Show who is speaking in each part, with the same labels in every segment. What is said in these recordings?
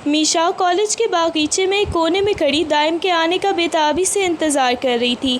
Speaker 1: میشا college کے باغیچے میں ایک کونے میں کھڑی دائم کے آنے کا بے تابی سے انتظار کر رہی تھی۔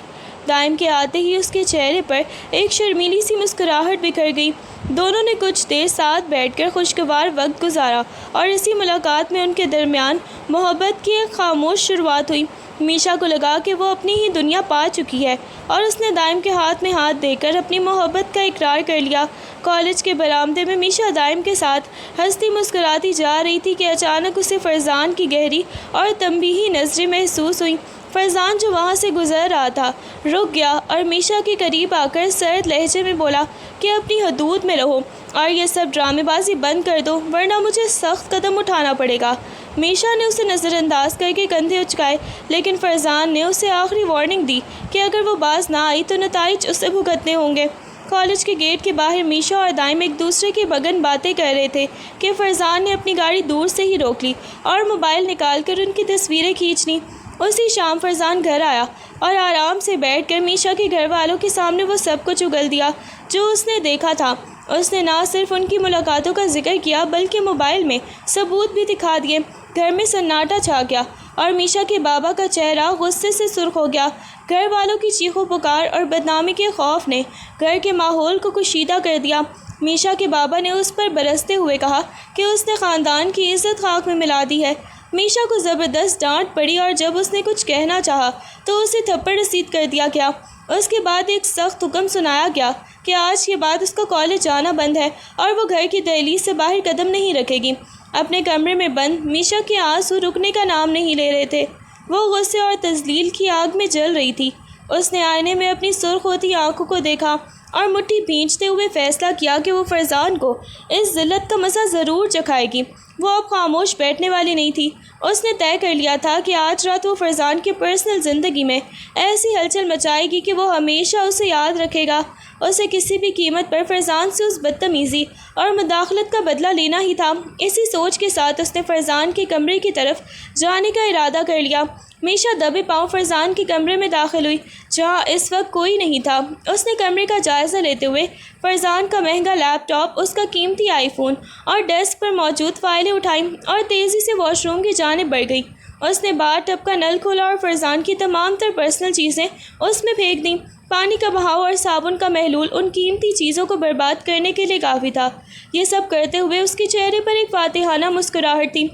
Speaker 1: دائم کے آتے ہی اس کے چہرے پر ایک شرمیلی سی مسکراہٹ بکھر گئی۔ دونوں نے کچھ دیر ساتھ بیٹھ کر خوشگوار وقت گزارا اور اسی ملاقات میں ان کے درمیان محبت کی ایک خاموش شروعات ہوئی۔ میشا کو لگا کہ وہ اپنی ہی دنیا پا چکی ہے اور اس نے دائم کے ہاتھ میں ہاتھ دے کر اپنی محبت کا اقرار کر لیا۔ کالج کے برآمدے میں میشا دائم کے ساتھ ہنستی مسکراتی جا رہی تھی کہ اچانک اسے فرزان کی گہری اور تنبیہی نظریں محسوس ہوئیں۔ فرزان جو وہاں سے گزر رہا تھا رک گیا اور میشا کے قریب آ کر سرد لہجے میں بولا کہ اپنی حدود میں رہو اور یہ سب ڈرامے بازی بند کر دو ورنہ مجھے سخت قدم اٹھانا پڑے گا۔ میشا نے اسے نظر انداز کر کے کندھے اچکائے، لیکن فرزان نے اسے آخری وارننگ دی کہ اگر وہ باز نہ آئی تو نتائج اسے بھگتنے ہوں گے۔ کالج کے گیٹ کے باہر میشا اور دائم ایک دوسرے کی مگن باتیں کر رہے تھے کہ فرزان نے اپنی گاڑی دور سے ہی روک لی اور موبائل نکال کر ان کی تصویریں کھینچ لیں۔ اسی شام فرزان گھر آیا اور آرام سے بیٹھ کر میشا کے گھر والوں کے سامنے وہ سب کچھ اگل دیا جو اس نے دیکھا تھا۔ اس نے نہ صرف ان کی ملاقاتوں کا ذکر کیا بلکہ موبائل میں ثبوت بھی دکھا دیے۔ گھر میں سناٹا چھا گیا اور میشا کے بابا کا چہرہ غصے سے سرخ ہو گیا۔ گھر والوں کی چیخو پکار اور بدنامی کے خوف نے گھر کے ماحول کو کشیدہ کر دیا۔ میشا کے بابا نے اس پر برستے ہوئے کہا کہ اس نے خاندان کی عزت خاک میں ملا دی ہے۔ میشا کو زبردست ڈانٹ پڑی اور جب اس نے کچھ کہنا چاہا تو اسے تھپڑ رسید کر دیا گیا۔ اس کے بعد ایک سخت حکم سنایا گیا کہ آج کے بعد اس کا کالج جانا بند ہے اور وہ گھر کی دہلیز سے باہر قدم نہیں رکھے گی۔ اپنے کمرے میں بند میشا کے آنسو رکنے کا نام نہیں لے رہے تھے۔ وہ غصے اور تذلیل کی آگ میں جل رہی تھی۔ اس نے آئینے میں اپنی سرخ ہوتی آنکھوں کو دیکھا اور مٹھی بھینچتے ہوئے فیصلہ کیا کہ وہ فرزان کو اس ذلت کا مزہ ضرور چکھائے گی۔ وہ اب خاموش بیٹھنے والی نہیں تھی۔ اس نے طے کر لیا تھا کہ آج رات وہ فرزان کی پرسنل زندگی میں ایسی ہلچل مچائے گی کہ وہ ہمیشہ اسے یاد رکھے گا۔ اسے کسی بھی قیمت پر فرزان سے اس بدتمیزی اور مداخلت کا بدلہ لینا ہی تھا۔ اسی سوچ کے ساتھ اس نے فرزان کے کمرے کی طرف جانے کا ارادہ کر لیا۔ میشا دبے پاؤں فرزان کے کمرے میں داخل ہوئی جہاں اس وقت کوئی نہیں تھا۔ اس نے کمرے کا جائزہ لیتے ہوئے فرزان کا مہنگا لیپ ٹاپ، اس کا قیمتی آئی فون اور ڈیسک پر موجود فائلیں اٹھائیں اور تیزی سے واش روم کی جانب بڑھ گئی۔ اس نے باتھ ٹب کا نل کھولا اور فرزان کی تمام تر پرسنل چیزیں اس میں پھینک دیں۔ پانی کا بہاؤ اور صابن کا محلول ان قیمتی چیزوں کو برباد کرنے کے لیے کافی تھا۔ یہ سب کرتے ہوئے اس کے چہرے پر ایک فاتحانہ مسکراہٹ تھی۔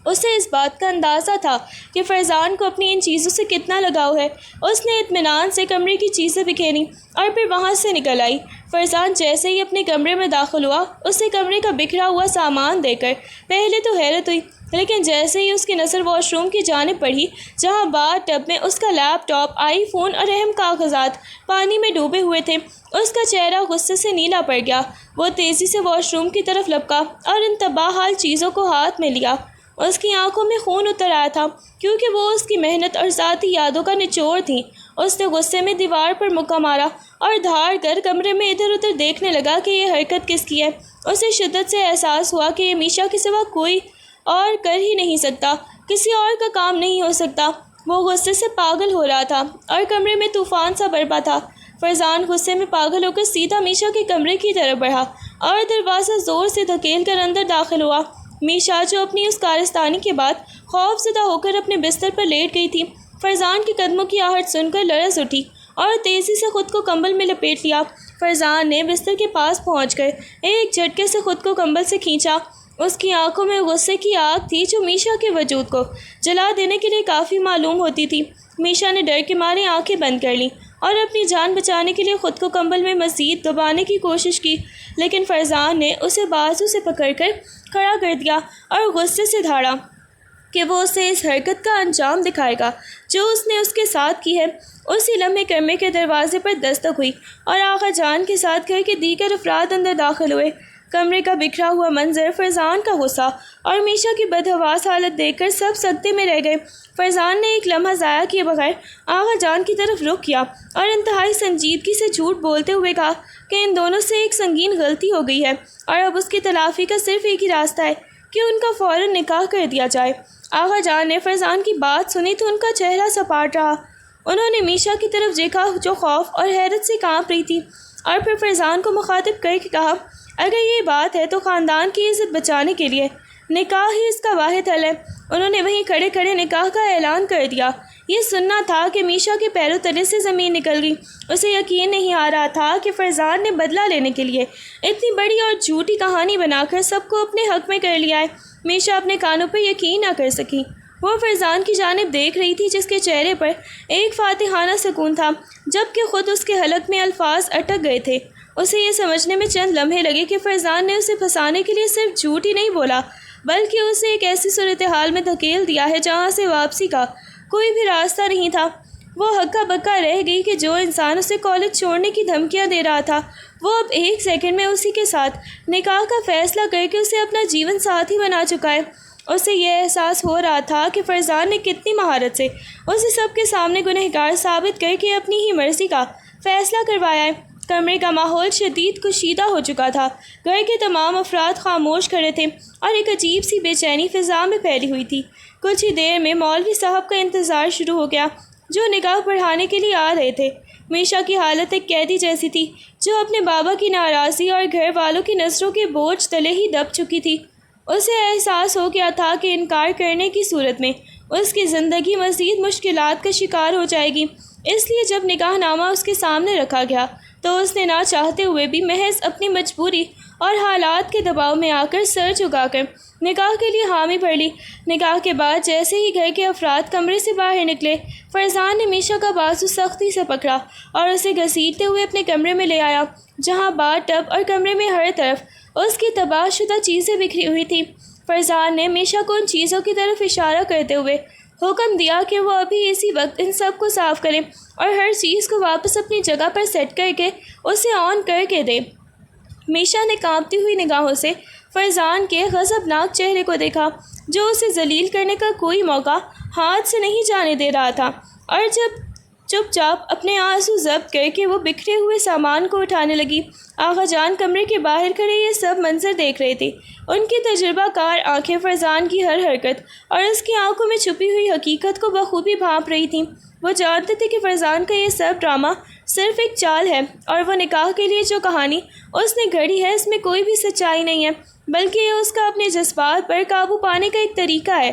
Speaker 1: اسے اس بات کا اندازہ تھا کہ فرزان کو اپنی ان چیزوں سے کتنا لگاؤ ہے۔ اس نے اطمینان سے کمرے کی چیزیں بکھیریں اور پھر وہاں سے نکل آئی۔ فرزان جیسے ہی اپنے کمرے میں داخل ہوا اسے کمرے کا بکھرا ہوا سامان دے کر پہلے تو حیرت ہوئی، لیکن جیسے ہی اس کی نظر واش روم کی جانب پڑھی جہاں باتھ ٹب میں اس کا لیپ ٹاپ، آئی فون اور اہم کاغذات پانی میں ڈوبے ہوئے تھے، اس کا چہرہ غصے سے نیلا پڑ گیا۔ وہ تیزی سے واش روم کی طرف لپکا اور ان تباہ حال چیزوں کو ہاتھ میں لیا۔ اس کی آنکھوں میں خون اتر آیا تھا کیونکہ وہ اس کی محنت اور ذاتی یادوں کا نچوڑ تھیں۔ اس نے غصے میں دیوار پر مکہ مارا اور دھاڑ کر کمرے میں ادھر ادھر دیکھنے لگا کہ یہ حرکت کس کی ہے۔ اسے شدت سے احساس ہوا کہ یہ میشا کے سوا کوئی اور کر ہی نہیں سکتا، کسی اور کا کام نہیں ہو سکتا۔ وہ غصے سے پاگل ہو رہا تھا اور کمرے میں طوفان سا برپا تھا۔ فرزان غصے میں پاگل ہو کر سیدھا میشا کے کمرے کی طرف بڑھا اور دروازہ زور سے دھکیل کر اندر داخل ہوا۔ میشا جو اپنی اس کارستانی کے بعد خوف زدہ ہو کر اپنے بستر پر لیٹ گئی تھی، فرزان کے قدموں کی آہٹ سن کر لرز اٹھی اور تیزی سے خود کو کمبل میں لپیٹ لیا۔ فرزان نے بستر کے پاس پہنچ کر ایک جھٹکے سے خود کو کمبل سے کھینچا۔ اس کی آنکھوں میں غصے کی آگ تھی جو میشا کے وجود کو جلا دینے کے لیے کافی معلوم ہوتی تھی۔ میشا نے ڈر کے مارے آنکھیں بند کر لیں اور اپنی جان بچانے کے لیے خود کو کمبل میں مزید دبانے کی کوشش کی، لیکن فرزان نے اسے بازو سے پکڑ کر کھڑا کر دیا اور غصے سے دھاڑا کہ وہ اسے اس حرکت کا انجام دکھائے گا جو اس نے اس کے ساتھ کی ہے۔ اسی لمحے کمرے کے دروازے پر دستک ہوئی اور آغا جان کے ساتھ گھر کے دیگر افراد اندر داخل ہوئے۔ کمرے کا بکھرا ہوا منظر، فرزان کا غصہ اور میشا کی بدحواس حالت دیکھ کر سب سکتے میں رہ گئے۔ فرزان نے ایک لمحہ ضائع کیے بغیر آغا جان کی طرف رخ کیا اور انتہائی سنجیدگی سے جھوٹ بولتے ہوئے کہا کہ ان دونوں سے ایک سنگین غلطی ہو گئی ہے اور اب اس کی تلافی کا صرف ایک ہی راستہ ہے کہ ان کا فوراً نکاح کر دیا جائے۔ آغا جان نے فرزان کی بات سنی تو ان کا چہرہ سپاٹ رہا۔ انہوں نے میشا کی طرف دیکھا جو خوف اور حیرت سے کانپ رہی تھی اور پھر فرزان کو مخاطب کر کے کہا، اگر یہ بات ہے تو خاندان کی عزت بچانے کے لیے نکاح ہی اس کا واحد حل ہے۔ انہوں نے وہیں کھڑے کھڑے نکاح کا اعلان کر دیا۔ یہ سننا تھا کہ میشا کے پیروں تلے سے زمین نکل گئی۔ اسے یقین نہیں آ رہا تھا کہ فرزان نے بدلہ لینے کے لیے اتنی بڑی اور جھوٹی کہانی بنا کر سب کو اپنے حق میں کر لیا ہے۔ میشا اپنے کانوں پر یقین نہ کر سکی۔ وہ فرزان کی جانب دیکھ رہی تھی جس کے چہرے پر ایک فاتحانہ سکون تھا، جبکہ خود اس کے حلق میں الفاظ اٹک گئے تھے۔ اسے یہ سمجھنے میں چند لمحے لگے کہ فرزان نے اسے پھنسانے کے لیے صرف جھوٹ ہی نہیں بولا، بلکہ اسے ایک ایسی صورتحال میں دھکیل دیا ہے جہاں سے واپسی کا کوئی بھی راستہ نہیں تھا۔ وہ ہکا بکا رہ گئی کہ جو انسان اسے کالج چھوڑنے کی دھمکیاں دے رہا تھا، وہ اب ایک سیکنڈ میں اسی کے ساتھ نکاح کا فیصلہ کر کے اسے اپنا جیون ساتھی بنا چکا ہے۔ اسے یہ احساس ہو رہا تھا کہ فرزان نے کتنی مہارت سے اسے سب کے سامنے گنہگار ثابت کر کے اپنی ہی مرضی کا فیصلہ کروایا ہے۔ کمرے کا ماحول شدید کشیدہ ہو چکا تھا۔ گھر کے تمام افراد خاموش کھڑے تھے اور ایک عجیب سی بے چینی فضا میں پھیلی ہوئی تھی۔ کچھ ہی دیر میں مولوی صاحب کا انتظار شروع ہو گیا، جو نکاح پڑھانے کے لیے آ رہے تھے۔ میشا کی حالت ایک قیدی جیسی تھی جو اپنے بابا کی ناراضی اور گھر والوں کی نظروں کے بوجھ تلے ہی دب چکی تھی۔ اسے احساس ہو گیا تھا کہ انکار کرنے کی صورت میں اس کی زندگی مزید مشکلات کا شکار ہو جائے گی۔ اس لیے جب نکاح نامہ اس کے سامنے رکھا گیا تو اس نے نہ چاہتے ہوئے بھی محض اپنی مجبوری اور حالات کے دباؤ میں آ کر سر جھکا کر نکاح کے لیے حامی بھر لی۔ نکاح کے بعد جیسے ہی گھر کے افراد کمرے سے باہر نکلے، فرزان نے میشا کا بازو سختی سے پکڑا اور اسے گھسیٹتے ہوئے اپنے کمرے میں لے آیا، جہاں باتھ ٹب اور کمرے میں ہر طرف اس کی تباہ شدہ چیزیں بکھری ہوئی تھیں۔ فرزان نے میشا کو ان چیزوں کی طرف اشارہ کرتے ہوئے حکم دیا کہ وہ ابھی اسی وقت ان سب کو صاف کرے اور ہر چیز کو واپس اپنی جگہ پر سیٹ کر کے اسے آن کر کے دے۔ میشا نے کانپتی ہوئی نگاہوں سے فرزان کے غضبناک چہرے کو دیکھا، جو اسے ذلیل کرنے کا کوئی موقع ہاتھ سے نہیں جانے دے رہا تھا، اور جب چپ چاپ اپنے آنسو ضبط کر کے وہ بکھرے ہوئے سامان کو اٹھانے لگی۔ آغا جان کمرے کے باہر کھڑے یہ سب منظر دیکھ رہے تھے۔ ان کی تجربہ کار آنکھیں فرزان کی ہر حرکت اور اس کی آنکھوں میں چھپی ہوئی حقیقت کو بخوبی بھانپ رہی تھیں۔ وہ جانتے تھے کہ فرزان کا یہ سب ڈرامہ صرف ایک چال ہے، اور وہ نکاح کے لیے جو کہانی اس نے گھڑی ہے اس میں کوئی بھی سچائی نہیں ہے، بلکہ یہ اس کا اپنے جذبات پر قابو پانے کا ایک طریقہ ہے۔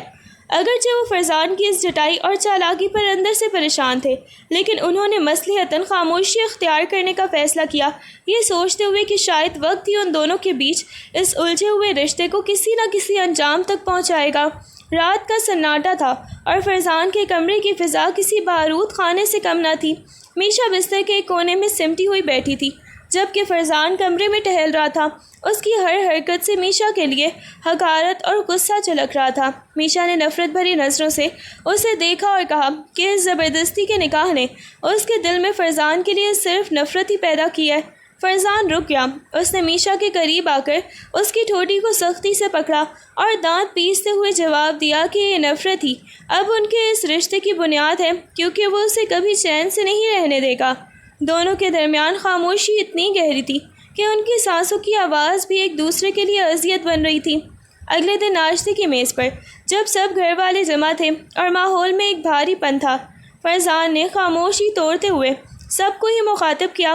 Speaker 1: اگرچہ وہ فرزان کی اس جٹائی اور چالاکی پر اندر سے پریشان تھے، لیکن انہوں نے مصلحتاً خاموشی اختیار کرنے کا فیصلہ کیا، یہ سوچتے ہوئے کہ شاید وقت ہی ان دونوں کے بیچ اس الجھے ہوئے رشتے کو کسی نہ کسی انجام تک پہنچائے گا۔ رات کا سناٹا تھا اور فرزان کے کمرے کی فضا کسی بارود خانے سے کم نہ تھی۔ میشا بستر کے ایک کونے میں سمٹی ہوئی بیٹھی تھی، جبکہ فرزان کمرے میں ٹہل رہا تھا۔ اس کی ہر حرکت سے میشا کے لیے حقارت اور غصہ چھلک رہا تھا۔ میشا نے نفرت بھری نظروں سے اسے دیکھا اور کہا کہ اس زبردستی کے نکاح نے اس کے دل میں فرزان کے لیے صرف نفرت ہی پیدا کی ہے۔ فرزان رک گیا۔ اس نے میشا کے قریب آ کر اس کی ٹھوٹی کو سختی سے پکڑا اور دانت پیستے ہوئے جواب دیا کہ یہ نفرت ہی اب ان کے اس رشتے کی بنیاد ہے، کیونکہ وہ اسے کبھی چین سے نہیں رہنے دے گا۔ دونوں کے درمیان خاموشی اتنی گہری تھی کہ ان کی سانسوں کی آواز بھی ایک دوسرے کے لیے اذیت بن رہی تھی۔ اگلے دن ناشتے کی میز پر جب سب گھر والے جمع تھے اور ماحول میں ایک بھاری پن تھا، فرزان نے خاموشی توڑتے ہوئے سب کو ہی مخاطب کیا۔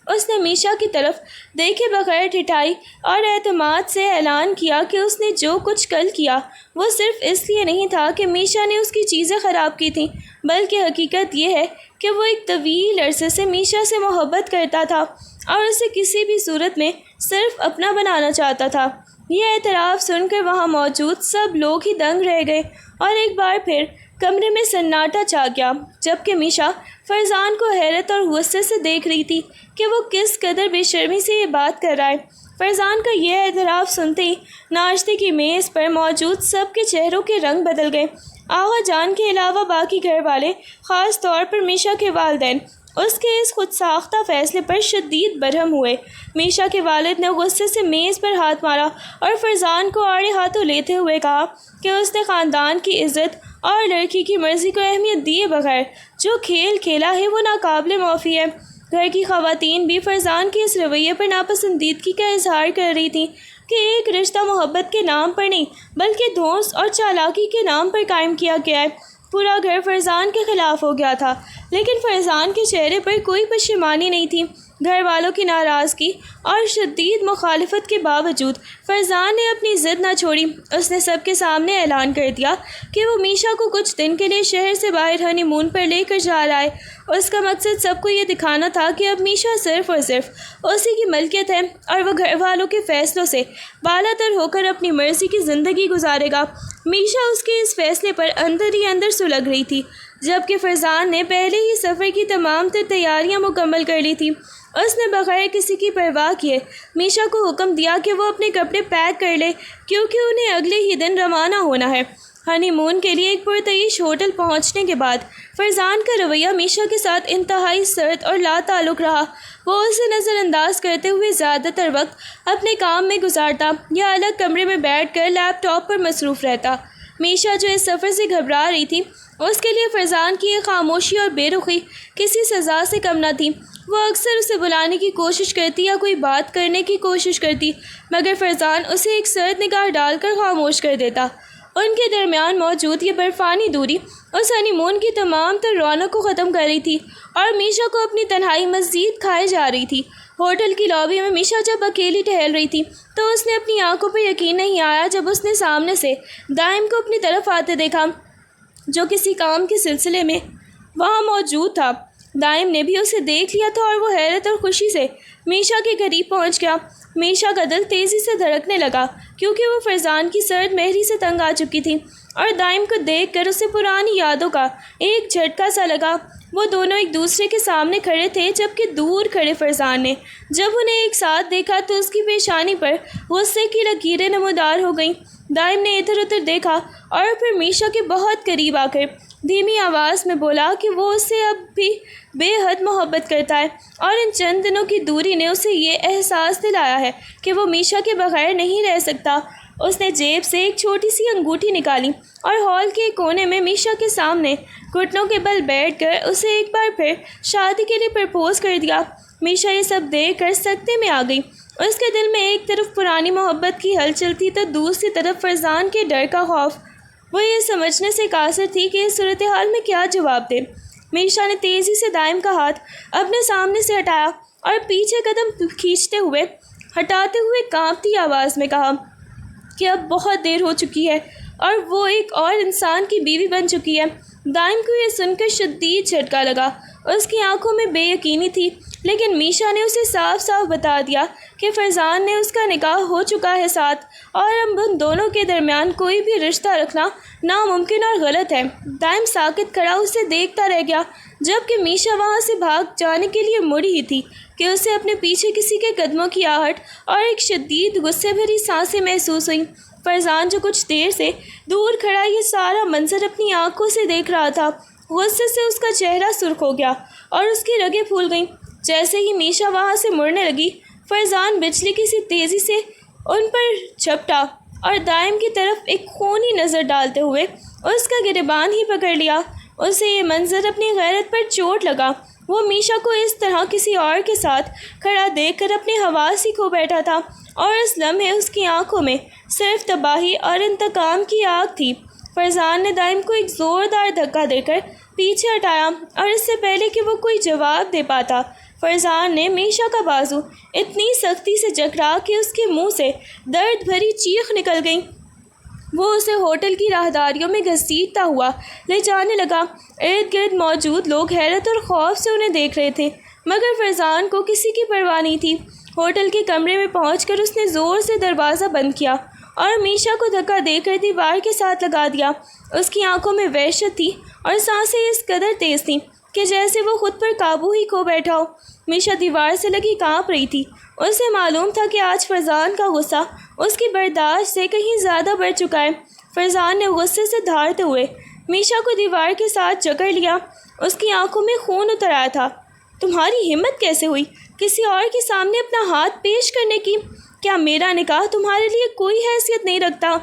Speaker 1: اس نے میشا کی طرف دیکھے بغیر ٹھٹائی اور اعتماد سے اعلان کیا کہ اس نے جو کچھ کل کیا وہ صرف اس لیے نہیں تھا کہ میشا نے اس کی چیزیں خراب کی تھیں، بلکہ حقیقت یہ ہے کہ وہ ایک طویل عرصے سے میشا سے محبت کرتا تھا اور اسے کسی بھی صورت میں صرف اپنا بنانا چاہتا تھا۔ یہ اعتراف سن کر وہاں موجود سب لوگ ہی دنگ رہ گئے اور ایک بار پھر کمرے میں سناٹا چھا گیا، جبکہ میشا فرزان کو حیرت اور غصے سے دیکھ رہی تھی کہ وہ کس قدر بے شرمی سے یہ بات کر رہا ہے۔ فرزان کا یہ اعتراف سنتے ہی ناشتے کی میز پر موجود سب کے چہروں کے رنگ بدل گئے۔ آغا جان کے علاوہ باقی گھر والے، خاص طور پر میشا کے والدین، اس کے اس خود ساختہ فیصلے پر شدید برہم ہوئے۔ میشا کے والد نے غصے سے میز پر ہاتھ مارا اور فرزان کو آڑے ہاتھوں لیتے ہوئے کہا کہ اس نے خاندان کی عزت اور لڑکی کی مرضی کو اہمیت دیے بغیر جو کھیل کھیلا ہے وہ ناقابل معافی ہے۔ گھر کی خواتین بھی فرزان کے اس رویے پر ناپسندیدگی کا اظہار کر رہی تھیں کہ ایک رشتہ محبت کے نام پر نہیں بلکہ دھونس اور چالاکی کے نام پر قائم کیا گیا ہے۔ پورا گھر فرزان کے خلاف ہو گیا تھا، لیکن فرزان کے چہرے پر کوئی پشیمانی نہیں تھی۔ گھر والوں کی ناراضگی اور شدید مخالفت کے باوجود فرزان نے اپنی ضد نہ چھوڑی۔ اس نے سب کے سامنے اعلان کر دیا کہ وہ میشا کو کچھ دن کے لیے شہر سے باہر ہنی مون پر لے کر جا رہا ہے۔ اس کا مقصد سب کو یہ دکھانا تھا کہ اب میشا صرف اور صرف اسی کی ملکیت ہے اور وہ گھر والوں کے فیصلوں سے بالا تر ہو کر اپنی مرضی کی زندگی گزارے گا۔ میشا اس کے اس فیصلے پر اندر ہی اندر سلگ رہی تھی، جبکہ فرزان نے پہلے ہی سفر کی تمام تر تیاریاں مکمل کر لی تھی۔ اس نے بغیر کسی کی پرواہ کیے میشا کو حکم دیا کہ وہ اپنے کپڑے پیک کر لے، کیونکہ انہیں اگلے ہی دن روانہ ہونا ہے۔ ہنی مون کے لیے ایک پرتعیش ہوٹل پہنچنے کے بعد فرزان کا رویہ میشا کے ساتھ انتہائی سرد اور لا تعلق رہا۔ وہ اسے نظر انداز کرتے ہوئے زیادہ تر وقت اپنے کام میں گزارتا یا الگ کمرے میں بیٹھ کر لیپ ٹاپ پر مصروف رہتا۔ میشا جو اس سفر سے گھبرا رہی تھی، اس کے لیے فرزان کی یہ خاموشی اور بے رخی کسی سزا سے کم نہ تھی۔ وہ اکثر اسے بلانے کی کوشش کرتی یا کوئی بات کرنے کی کوشش کرتی، مگر فرزان اسے ایک سرد نگاہ ڈال کر خاموش کر دیتا۔ ان کے درمیان موجود یہ برفانی دوری اس ہنی مون کی تمام تر رونق کو ختم کر رہی تھی اور میشا کو اپنی تنہائی مزید کھائے جا رہی تھی۔ ہوٹل کی لابی میں میشا جب اکیلی ٹہل رہی تھی تو اس نے اپنی آنکھوں پر یقین نہیں آیا جب اس نے سامنے سے دائم کو اپنی طرف آتے دیکھا، جو کسی کام کے سلسلے میں وہاں موجود تھا۔ دائم نے بھی اسے دیکھ لیا تھا اور وہ حیرت اور خوشی سے میشا کے قریب پہنچ گیا۔ میشا کا دل تیزی سے دھڑکنے لگا کیونکہ وہ فرزان کی سرد مہری سے تنگ آ چکی تھی اور دائم کو دیکھ کر اسے پرانی یادوں کا ایک جھٹکا سا لگا۔ وہ دونوں ایک دوسرے کے سامنے کھڑے تھے، جبکہ دور کھڑے فرزان نے جب انہیں ایک ساتھ دیکھا تو اس کی پیشانی پر غصے کی لکیریں نمودار ہو گئیں۔ دائم نے ادھر ادھر دیکھا اور پھر میشا کے بہت قریب آ کر دھیمی آواز میں بولا کہ وہ اسے اب بھی بے حد محبت کرتا ہے اور ان چند دنوں کی دوری نے اسے یہ احساس دلایا ہے کہ وہ میشا کے بغیر نہیں رہ سکتا۔ اس نے جیب سے ایک چھوٹی سی انگوٹھی نکالی اور ہال کے کونے میں میشا کے سامنے گھٹنوں کے بل بیٹھ کر اسے ایک بار پھر شادی کے لیے پرپوز کر دیا۔ میشا یہ سب دیکھ کر سکتے میں آ گئی۔ اس کے دل میں ایک طرف پرانی محبت کی ہلچل تھی تو دوسری طرف فرزان کے ڈر کا خوف۔ وہ یہ سمجھنے سے قاصر تھی کہ اس صورتحال میں کیا جواب دے۔ میشا نے تیزی سے دائم کا ہاتھ اپنے سامنے سے ہٹایا اور پیچھے قدم ہٹاتے ہوئے کانپتی آواز میں کہا کہ اب بہت دیر ہو چکی ہے اور وہ ایک اور انسان کی بیوی بن چکی ہے۔ دائم کو یہ سن کر شدید جھٹکا لگا۔ اس کی آنکھوں میں بے یقینی تھی، لیکن میشا نے اسے صاف صاف بتا دیا کہ فرزان نے اس کا نکاح ہو چکا ہے ساتھ، اور اب ان دونوں کے درمیان کوئی بھی رشتہ رکھنا ناممکن اور غلط ہے۔ دائم ساکت کھڑا اسے دیکھتا رہ گیا، جبکہ میشا وہاں سے بھاگ جانے کے لیے مڑی ہی تھی کہ اسے اپنے پیچھے کسی کے قدموں کی آہٹ اور ایک شدید غصے بھری سانسیں محسوس ہوئیں۔ فرزان جو کچھ دیر سے دور کھڑا یہ سارا منظر اپنی آنکھوں سے دیکھ رہا تھا، غصے سے اس کا چہرہ سرخ ہو گیا اور اس کی رگیں پھول گئیں۔ جیسے ہی میشا وہاں سے مڑنے لگی، فرزان بجلی کی سی تیزی سے ان پر جھپٹا اور دائم کی طرف ایک خونی نظر ڈالتے ہوئے اس کا گریبان ہی پکڑ لیا۔ اسے یہ منظر اپنی غیرت پر چوٹ لگا۔ وہ میشا کو اس طرح کسی اور کے ساتھ کھڑا دیکھ کر اپنے حواس ہی کھو بیٹھا تھا، اور اس لمحے اس کی آنکھوں میں صرف تباہی اور انتقام کی آگ تھی۔ فرزان نے دائم کو ایک زوردار دھکا دے کر پیچھے ہٹایا، اور اس سے پہلے کہ وہ کوئی جواب دے پاتا، فرزان نے میشا کا بازو اتنی سختی سے جکڑا کہ اس کے منہ سے درد بھری چیخ نکل گئی۔ وہ اسے ہوٹل کی راہداریوں میں گھسیٹتا ہوا لے جانے لگا۔ ارد گرد موجود لوگ حیرت اور خوف سے انہیں دیکھ رہے تھے، مگر فرزان کو کسی کی پرواہ نہیں تھی۔ ہوٹل کے کمرے میں پہنچ کر اس نے زور سے دروازہ بند کیا اور میشا کو دھکا دے کر دیوار کے ساتھ لگا دیا۔ اس کی آنکھوں میں وحشت تھی اور سانسیں اس قدر تیز تھیں کہ جیسے وہ خود پر قابو ہی کھو بیٹھا ہو۔ میشا دیوار سے لگی کانپ رہی تھی۔ اسے معلوم تھا کہ آج فرزان کا غصہ اس کی برداشت سے کہیں زیادہ بڑھ چکا ہے۔ فرزان نے غصے سے دھاڑتے ہوئے میشا کو دیوار کے ساتھ جکڑ لیا۔ اس کی آنکھوں میں خون اتر آیا تھا۔ تمہاری ہمت کیسے ہوئی کسی اور کے سامنے اپنا ہاتھ پیش کرنے کی؟ کیا میرا نکاح تمہارے لیے کوئی حیثیت نہیں رکھتا؟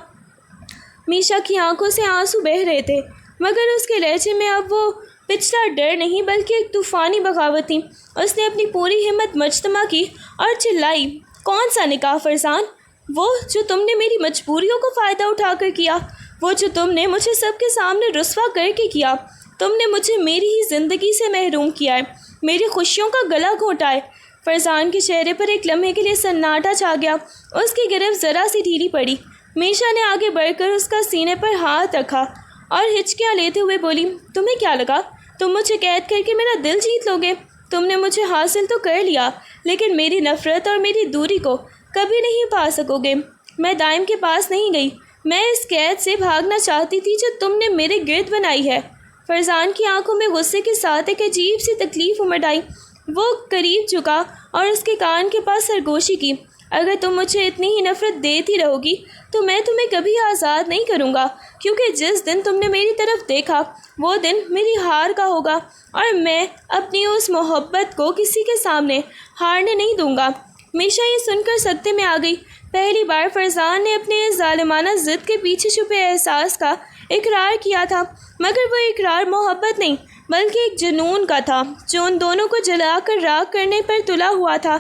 Speaker 1: میشا کی آنکھوں سے آنسو بہہ رہے تھے، مگر اس کے لہجے میں اب وہ پچھلا ڈر نہیں بلکہ ایک طوفانی بغاوت تھی۔ اس نے اپنی پوری ہمت مجتمع کی اور چلائی، کون سا نکاح فرزان؟ وہ جو تم نے میری مجبوریوں کو فائدہ اٹھا کر کیا، وہ جو تم نے مجھے سب کے سامنے رسوا کر کے کیا۔ تم نے مجھے میری ہی زندگی سے محروم کیا ہے، میری خوشیوں کا گلا گھونٹا ہے۔ فرزان کے چہرے پر ایک لمحے کے لیے سناٹا چھا گیا۔ اس کی گرفت ذرا سی ڈھیلی پڑی۔ میشا نے آگے بڑھ کر اس کا سینے پر ہاتھ رکھا اور ہچکیاں لیتے ہوئے بولی، تمہیں کیا لگا تم مجھے قید کر کے میرا دل جیت لو گے؟ تم نے مجھے حاصل تو کر لیا، لیکن میری نفرت اور میری دوری کو کبھی نہیں پا سکو گے۔ میں دائم کے پاس نہیں گئی، میں اس قید سے بھاگنا چاہتی تھی جو تم نے میرے گرد بنائی ہے۔ فرزان کی آنکھوں میں غصے کے ساتھ ایک عجیب سی تکلیف امڈ آئی۔ وہ قریب جھکا اور اس کے کان کے پاس سرگوشی کی، اگر تم مجھے اتنی ہی نفرت دیتی رہو گی تو میں تمہیں کبھی آزاد نہیں کروں گا، کیونکہ جس دن تم نے میری طرف دیکھا وہ دن میری ہار کا ہوگا، اور میں اپنی اس محبت کو کسی کے سامنے ہارنے نہیں دوں گا۔ میشا یہ سن کر سکتے میں آ گئی۔ پہلی بار فرزان نے اپنے اس ظالمانہ ضد کے پیچھے چھپے احساس کا اقرار کیا تھا، مگر وہ اقرار محبت نہیں بلکہ ایک جنون کا تھا جو ان دونوں کو جلا کر راکھ کرنے پر تلا ہوا تھا۔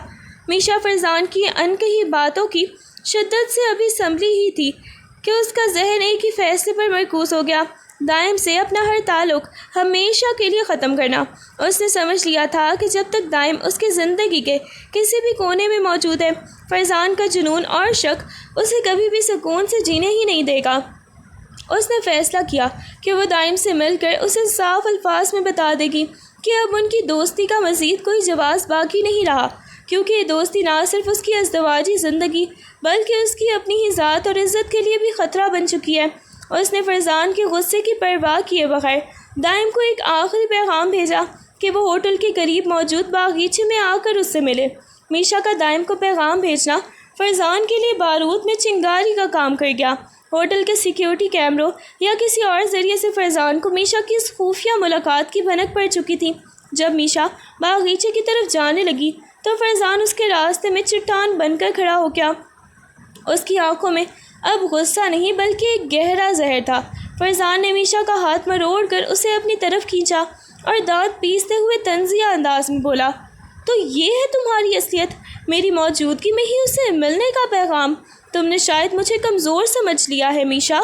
Speaker 1: میشا فرزان کی انکہی باتوں کی شدت سے ابھی سنبھلی ہی تھی کہ اس کا ذہن ایک ہی فیصلے پر مرکوز ہو گیا، دائم سے اپنا ہر تعلق ہمیشہ کے لیے ختم کرنا۔ اس نے سمجھ لیا تھا کہ جب تک دائم اس کی زندگی کے کسی بھی کونے میں موجود ہے، فرزان کا جنون اور شک اسے کبھی بھی سکون سے جینے ہی نہیں دے گا۔ اس نے فیصلہ کیا کہ وہ دائم سے مل کر اسے صاف الفاظ میں بتا دے گی کہ اب ان کی دوستی کا مزید کوئی جواز باقی نہیں رہا، کیونکہ یہ دوستی نہ صرف اس کی ازدواجی زندگی بلکہ اس کی اپنی ہی ذات اور عزت کے لیے بھی خطرہ بن چکی ہے۔ اس نے فرزان کے غصے کی پرواہ کیے بغیر دائم کو ایک آخری پیغام بھیجا کہ وہ ہوٹل کے قریب موجود باغیچے میں آ کر اس سے ملے۔ میشا کا دائم کو پیغام بھیجنا فرزان کے لیے بارود میں چنگاری کا کام کر گیا۔ ہوٹل کے سیکیورٹی کیمروں یا کسی اور ذریعے سے فرزان کو میشا کی اس خفیہ ملاقات کی بھنک پڑ چکی تھی۔ جب میشا باغیچے کی طرف جانے لگی تو فرزان اس کے راستے میں چٹان بن کر کھڑا ہو گیا۔ اس کی آنکھوں میں اب غصہ نہیں بلکہ ایک گہرا زہر تھا۔ فرزان نے میشا کا ہاتھ مروڑ کر اسے اپنی طرف کھینچا اور دانت پیستے ہوئے طنزیہ انداز میں بولا، تو یہ ہے تمہاری اصلیت، میری موجودگی میں ہی اسے ملنے کا پیغام؟ تم نے شاید مجھے کمزور سمجھ لیا ہے میشا۔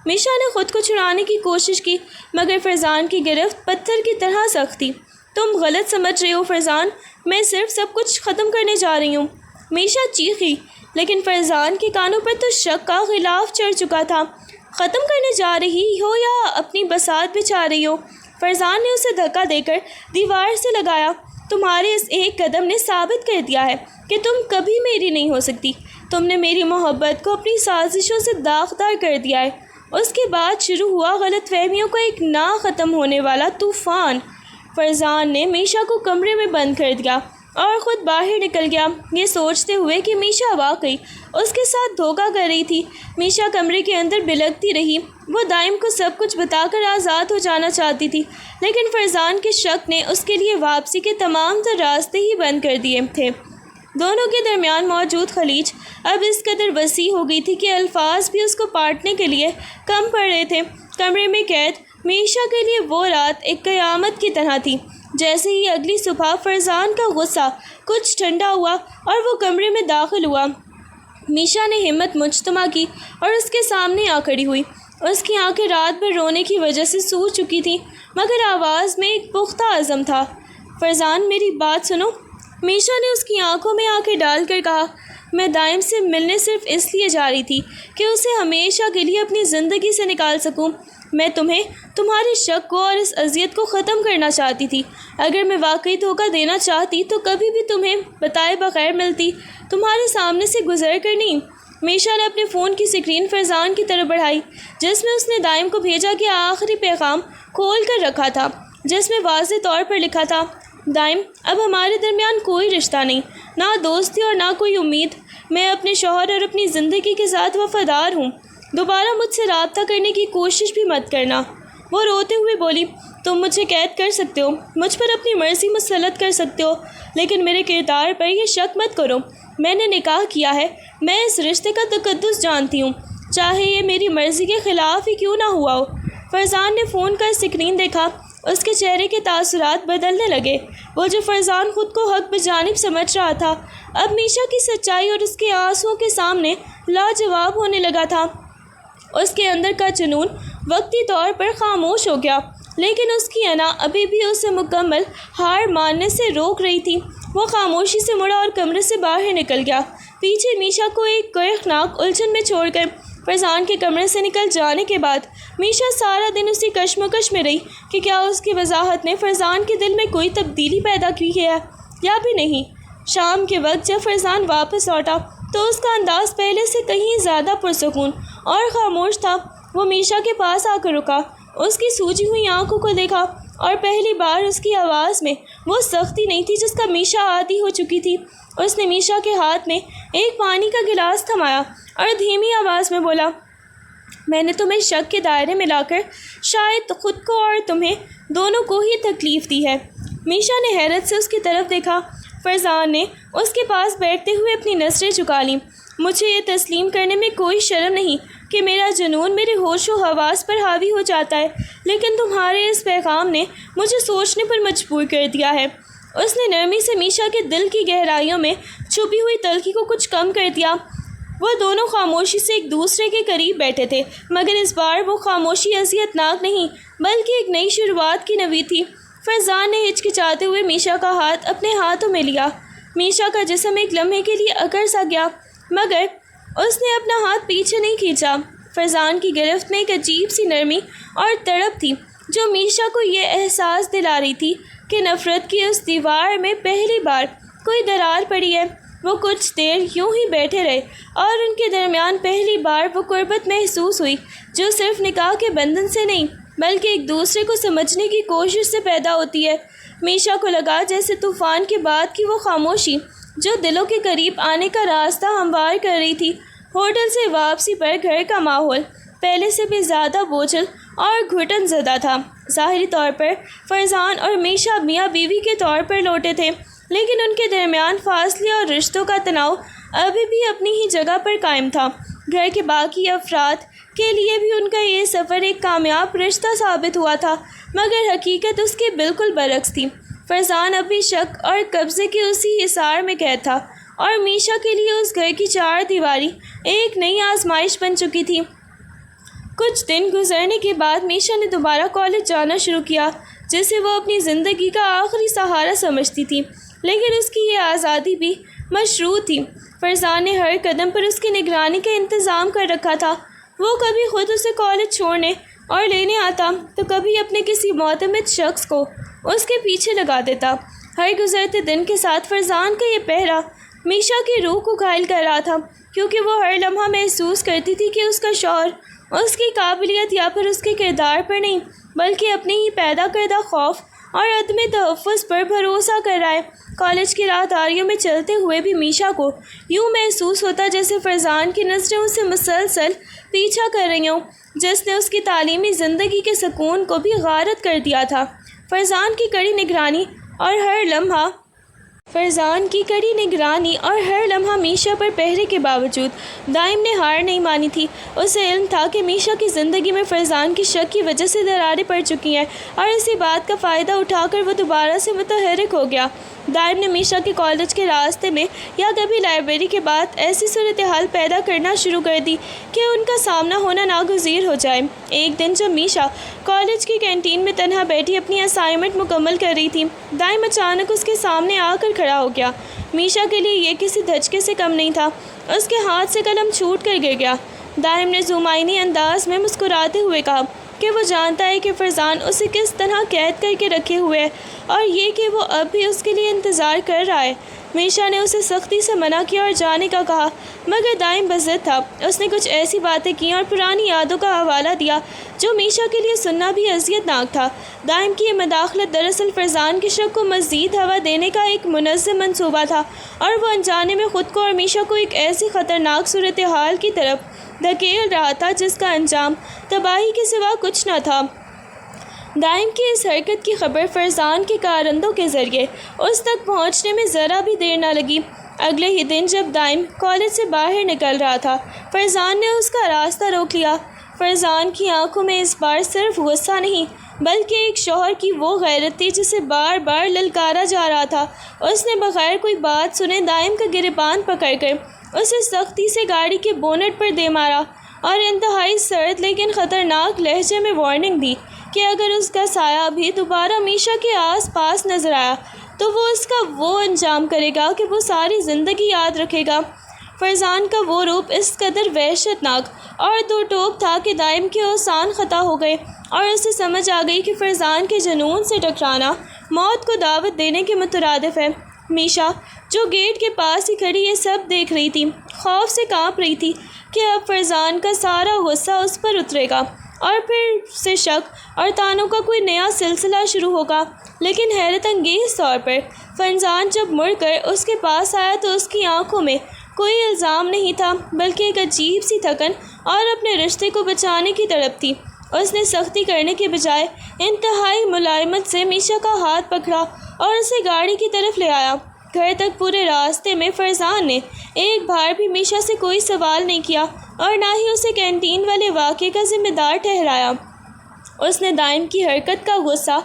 Speaker 1: میشا نے خود کو چھڑانے کی کوشش کی، مگر فرزان کی گرفت پتھر کی طرح سخت تھی۔ تم غلط سمجھ رہے ہو فرزان، میں صرف سب کچھ ختم کرنے جا رہی ہوں۔ میشا چیخی، لیکن فرزان کے کانوں پر تو شک کا غلاف چڑھ چکا تھا۔ ختم کرنے جا رہی ہو یا اپنی بساط بچھا رہی ہو؟ فرزان نے اسے دھکا دے کر دیوار سے لگایا۔ تمہارے اس ایک قدم نے ثابت کر دیا ہے کہ تم کبھی میری نہیں ہو سکتی۔ تم نے میری محبت کو اپنی سازشوں سے داغدار کر دیا ہے۔ اس کے بعد شروع ہوا غلط فہمیوں کا ایک نہ ختم ہونے والا طوفان۔ فرزان نے میشا کو کمرے میں بند کر دیا اور خود باہر نکل گیا، یہ سوچتے ہوئے کہ میشا واقعی اس کے ساتھ دھوکہ کر رہی تھی۔ میشا کمرے کے اندر بلکتی رہی۔ وہ دائم کو سب کچھ بتا کر آزاد ہو جانا چاہتی تھی، لیکن فرزان کے شک نے اس کے لیے واپسی کے تمام تر راستے ہی بند کر دیے تھے۔ دونوں کے درمیان موجود خلیج اب اس قدر وسیع ہو گئی تھی کہ الفاظ بھی اس کو پاٹنے کے لیے کم پڑ رہے تھے۔ کمرے میں قید میشا کے لیے وہ رات ایک قیامت کی طرح تھی۔ جیسے ہی اگلی صبح فرزان کا غصہ کچھ ٹھنڈا ہوا اور وہ کمرے میں داخل ہوا، میشا نے ہمت مجتمع کی اور اس کے سامنے آ کھڑی ہوئی۔ اس کی آنکھیں رات بھر رونے کی وجہ سے سوج چکی تھیں، مگر آواز میں ایک پختہ عزم تھا۔ فرزان، میری بات سنو۔ میشا نے اس کی آنکھوں میں آنکھیں ڈال کر کہا، میں دائم سے ملنے صرف اس لیے جا رہی تھی کہ اسے ہمیشہ کے لیے اپنی زندگی سے نکال سکوں۔ میں تمہیں، تمہارے شک کو اور اس اذیت کو ختم کرنا چاہتی تھی۔ اگر میں واقعی دھوکہ دینا چاہتی تو کبھی بھی تمہیں بتائے بغیر ملتی، تمہارے سامنے سے گزر کر نہیں۔ میشا نے اپنے فون کی سکرین فرزان کی طرف بڑھائی، جس میں اس نے دائم کو بھیجا کہ آخری پیغام کھول کر رکھا تھا، جس میں واضح طور پر لکھا تھا، دائم، اب ہمارے درمیان کوئی رشتہ نہیں، نہ دوستی اور نہ کوئی امید۔ میں اپنے شوہر اور اپنی زندگی کے ساتھ وفادار ہوں۔ دوبارہ مجھ سے رابطہ کرنے کی کوشش بھی مت کرنا۔ وہ روتے ہوئے بولی، تم مجھے قید کر سکتے ہو، مجھ پر اپنی مرضی مسلط کر سکتے ہو، لیکن میرے کردار پر یہ شک مت کرو۔ میں نے نکاح کیا ہے، میں اس رشتے کا تقدس جانتی ہوں، چاہے یہ میری مرضی کے خلاف ہی کیوں نہ ہوا ہو۔ فرزان نے فون کا اسکرین دیکھا، اس کے چہرے کے تاثرات بدلنے لگے۔ وہ جو فرزان خود کو حق بجانب سمجھ رہا تھا، اب میشا کی سچائی اور اس کے آنسوؤں کے سامنے لاجواب ہونے لگا تھا۔ اس کے اندر کا جنون وقتی طور پر خاموش ہو گیا، لیکن اس کی انا ابھی بھی اسے مکمل ہار ماننے سے روک رہی تھی۔ وہ خاموشی سے مڑا اور کمرے سے باہر نکل گیا، پیچھے میشا کو ایک کرخناک الجھن میں چھوڑ کر۔ فرزان کے کمرے سے نکل جانے کے بعد میشا سارا دن اسی کشمکش میں رہی کہ کیا اس کی وضاحت نے فرزان کے دل میں کوئی تبدیلی پیدا کی ہے یا بھی نہیں۔ شام کے وقت جب فرزان واپس لوٹا تو اس کا انداز پہلے سے کہیں زیادہ پرسکون اور خاموش تھا۔ وہ میشا کے پاس آ کر رکا، اس کی سوجی ہوئی آنکھوں کو دیکھا اور پہلی بار اس کی آواز میں وہ سختی نہیں تھی جس کا میشا عادی ہو چکی تھی۔ اس نے میشا کے ہاتھ میں ایک پانی کا گلاس تھمایا اور دھیمی آواز میں بولا، میں نے تمہیں شک کے دائرے میں لا کر شاید خود کو اور تمہیں دونوں کو ہی تکلیف دی ہے۔ میشا نے حیرت سے اس کی طرف دیکھا۔ فرزان نے اس کے پاس بیٹھتے ہوئے اپنی نظریں جھکا لیں۔ مجھے یہ تسلیم کرنے میں کوئی شرم نہیں کہ میرا جنون میرے ہوش و حواس پر حاوی ہو جاتا ہے، لیکن تمہارے اس پیغام نے مجھے سوچنے پر مجبور کر دیا ہے۔ اس نے نرمی سے میشا کے دل کی گہرائیوں میں چھپی ہوئی تلخی کو کچھ کم کر دیا۔ وہ دونوں خاموشی سے ایک دوسرے کے قریب بیٹھے تھے، مگر اس بار وہ خاموشی اذیت ناک نہیں بلکہ ایک نئی شروعات کی نوید تھی۔ فرزان نے ہچکچاتے ہوئے میشا کا ہاتھ اپنے ہاتھوں میں لیا۔ میشا کا جسم ایک لمحے کے لیے اکڑ سا گیا، مگر اس نے اپنا ہاتھ پیچھے نہیں کھینچا۔ فرزان کی گرفت میں ایک عجیب سی نرمی اور تڑپ تھی جو میشا کو یہ احساس دلا رہی تھی کہ نفرت کی اس دیوار میں پہلی بار کوئی درار پڑی ہے۔ وہ کچھ دیر یوں ہی بیٹھے رہے اور ان کے درمیان پہلی بار وہ قربت محسوس ہوئی جو صرف نکاح کے بندھن سے نہیں بلکہ ایک دوسرے کو سمجھنے کی کوشش سے پیدا ہوتی ہے۔ میشا کو لگا جیسے طوفان کے بعد کی وہ خاموشی جو دلوں کے قریب آنے کا راستہ ہموار کر رہی تھی۔ ہوٹل سے واپسی پر گھر کا ماحول پہلے سے بھی زیادہ بوجھل اور گھٹن زدہ تھا۔ ظاہری طور پر فرزان اور میشا میاں بیوی کے طور پر لوٹے تھے، لیکن ان کے درمیان فاصلے اور رشتوں کا تناؤ ابھی بھی اپنی ہی جگہ پر قائم تھا۔ گھر کے باقی افراد کے لیے بھی ان کا یہ سفر ایک کامیاب رشتہ ثابت ہوا تھا، مگر حقیقت اس کے بالکل برعکس تھی۔ فرزان اب بھی شک اور قبضے کے اسی حصار میں قید تھا اور میشا کے لیے اس گھر کی چار دیواری ایک نئی آزمائش بن چکی تھی۔ کچھ دن گزرنے کے بعد میشا نے دوبارہ کالج جانا شروع کیا، جسے وہ اپنی زندگی کا آخری سہارا سمجھتی تھی، لیکن اس کی یہ آزادی بھی مشروط تھی۔ فرزان نے ہر قدم پر اس کی نگرانی کا انتظام کر رکھا تھا۔ وہ کبھی خود اسے کالج چھوڑنے اور لینے آتا تو کبھی اپنے کسی معتمد شخص کو اس کے پیچھے لگا دیتا۔ ہر گزرتے دن کے ساتھ فرزان کا یہ پہرا میشا کی روح کو گھائل کر رہا تھا، کیونکہ وہ ہر لمحہ محسوس کرتی تھی کہ اس کا شوہر اس کی قابلیت یا پھر اس کے کردار پر نہیں بلکہ اپنے ہی پیدا کردہ خوف اور عدم تحفظ پر بھروسہ کر رہا ہے۔ کالج کی راہداریوں میں چلتے ہوئے بھی میشا کو یوں محسوس ہوتا جیسے فرزان کی نظریں اسے مسلسل پیچھا کر رہی ہوں، جس نے اس کی تعلیمی زندگی کے سکون کو بھی غارت کر دیا تھا۔ فرزان کی کڑی نگرانی اور ہر لمحہ میشا پر پہرے کے باوجود دائم نے ہار نہیں مانی تھی۔ اسے علم تھا کہ میشا کی زندگی میں فرزان کی شک کی وجہ سے دراریں پڑ چکی ہیں، اور اسی بات کا فائدہ اٹھا کر وہ دوبارہ سے متحرک ہو گیا۔ دائم نے میشا کے کالج کے راستے میں یا کبھی لائبریری کے بعد ایسی صورتحال پیدا کرنا شروع کر دی کہ ان کا سامنا ہونا ناگزیر ہو جائے۔ ایک دن جب میشا کالج کی کینٹین میں تنہا بیٹھی اپنی اسائنمنٹ مکمل کر رہی تھی، دائم اچانک اس کے سامنے آ کر کھڑا ہو گیا۔ میشا کے لیے یہ کسی دھچکے سے کم نہیں تھا، اس کے ہاتھ سے قلم چھوٹ کر گر گیا۔ دائم نے زمائنی انداز میں مسکراتے ہوئے کہا کہ وہ جانتا ہے کہ فرزان اسے کس طرح قید کر کے رکھے ہوئے ہے اور یہ کہ وہ اب بھی اس کے لیے انتظار کر رہا ہے۔ میشا نے اسے سختی سے منع کیا اور جانے کا کہا، مگر دائم بضد تھا۔ اس نے کچھ ایسی باتیں کی اور پرانی یادوں کا حوالہ دیا جو میشا کے لیے سننا بھی اذیت ناک تھا۔ دائم کی یہ مداخلت دراصل فرزان کے شک کو مزید ہوا دینے کا ایک منظم منصوبہ تھا، اور وہ انجانے میں خود کو اور میشا کو ایک ایسی خطرناک صورتحال کی طرف دھکیل رہا تھا جس کا انجام تباہی کے سوا کچھ نہ تھا۔ دائم کی اس حرکت کی خبر فرزان کے کارندوں کے ذریعے اس تک پہنچنے میں ذرا بھی دیر نہ لگی۔ اگلے ہی دن جب دائم کالج سے باہر نکل رہا تھا، فرزان نے اس کا راستہ روک لیا۔ فرزان کی آنکھوں میں اس بار صرف غصہ نہیں بلکہ ایک شوہر کی وہ غیرت تھی جسے بار بار للکارا جا رہا تھا۔ اس نے بغیر کوئی بات سنے دائم کا گریبان پکڑ کر اسے سختی سے گاڑی کے بونٹ پر دے مارا اور انتہائی سرد لیکن خطرناک لہجے میں وارننگ دی کہ اگر اس کا سایہ بھی دوبارہ میشا کے آس پاس نظر آیا تو وہ اس کا وہ انجام کرے گا کہ وہ ساری زندگی یاد رکھے گا۔ فرزان کا وہ روپ اس قدر وحشت ناک اور دو ٹوک تھا کہ دائم کے اوسان خطا ہو گئے اور اسے سمجھ آ گئی کہ فرزان کے جنون سے ٹکرانا موت کو دعوت دینے کے مترادف ہے۔ میشا جو گیٹ کے پاس ہی کھڑی یہ سب دیکھ رہی تھی، خوف سے کانپ رہی تھی کہ اب فرزان کا سارا غصہ اس پر اترے گا اور پھر سے شک اور طعنوں کا کوئی نیا سلسلہ شروع ہوگا۔ لیکن حیرت انگیز طور پر فرزان جب مڑ کر اس کے پاس آیا تو اس کی آنکھوں میں کوئی الزام نہیں تھا، بلکہ ایک عجیب سی تھکن اور اپنے رشتے کو بچانے کی تڑپ تھی۔ اس نے سختی کرنے کے بجائے انتہائی ملائمت سے میشا کا ہاتھ پکڑا اور اسے گاڑی کی طرف لے آیا۔ گھر تک پورے راستے میں فرزان نے ایک بار بھی میشا سے کوئی سوال نہیں کیا اور نہ ہی اسے کینٹین والے واقعے کا ذمہ دار ٹھہرایا۔ اس نے دائم کی حرکت کا غصہ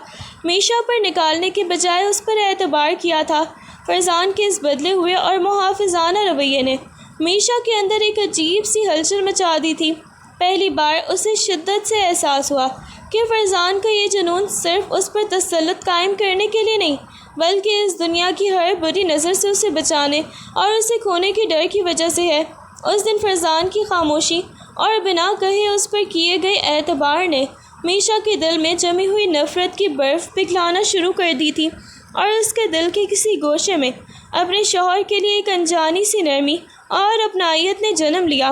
Speaker 1: میشا پر نکالنے کے بجائے اس پر اعتبار کیا تھا۔ فرزان کے اس بدلے ہوئے اور محافظانہ رویے نے میشا کے اندر ایک عجیب سی ہلچل مچا دی تھی۔ پہلی بار اسے شدت سے احساس ہوا کہ فرزان کا یہ جنون صرف اس پر تسلط قائم کرنے کے لیے نہیں، بلکہ اس دنیا کی ہر بری نظر سے اسے بچانے اور اسے کھونے کے ڈر کی وجہ سے ہے۔ اس دن فرزان کی خاموشی اور بنا کہے اس پر کیے گئے اعتبار نے میشا کے دل میں جمی ہوئی نفرت کی برف پگھلانا شروع کر دی تھی اور اس کے دل کے کسی گوشے میں اپنے شوہر کے لیے ایک انجانی سی نرمی اور اپنائیت نے جنم لیا۔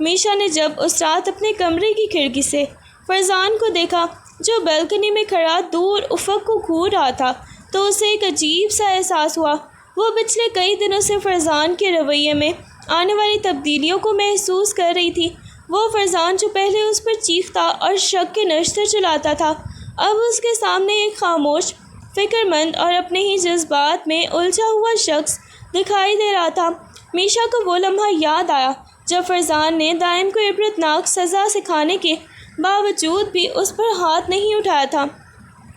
Speaker 1: میشا نے جب اس رات اپنے کمرے کی کھڑکی سے فرزان کو دیکھا جو بالکنی میں کھڑا دور افق کو گھور رہا تھا تو اسے ایک عجیب سا احساس ہوا۔ وہ پچھلے کئی دنوں سے فرزان کے رویے میں آنے والی تبدیلیوں کو محسوس کر رہی تھی۔ وہ فرزان جو پہلے اس پر چیختا اور شک کے نشتر چلاتا تھا، اب اس کے سامنے ایک خاموش، فکر مند اور اپنے ہی جذبات میں الجھا ہوا شخص دکھائی دے رہا تھا۔ میشا کو وہ لمحہ یاد آیا جب فرزان نے دائم کو عبرتناک سزا سکھانے کے باوجود بھی اس پر ہاتھ نہیں اٹھایا تھا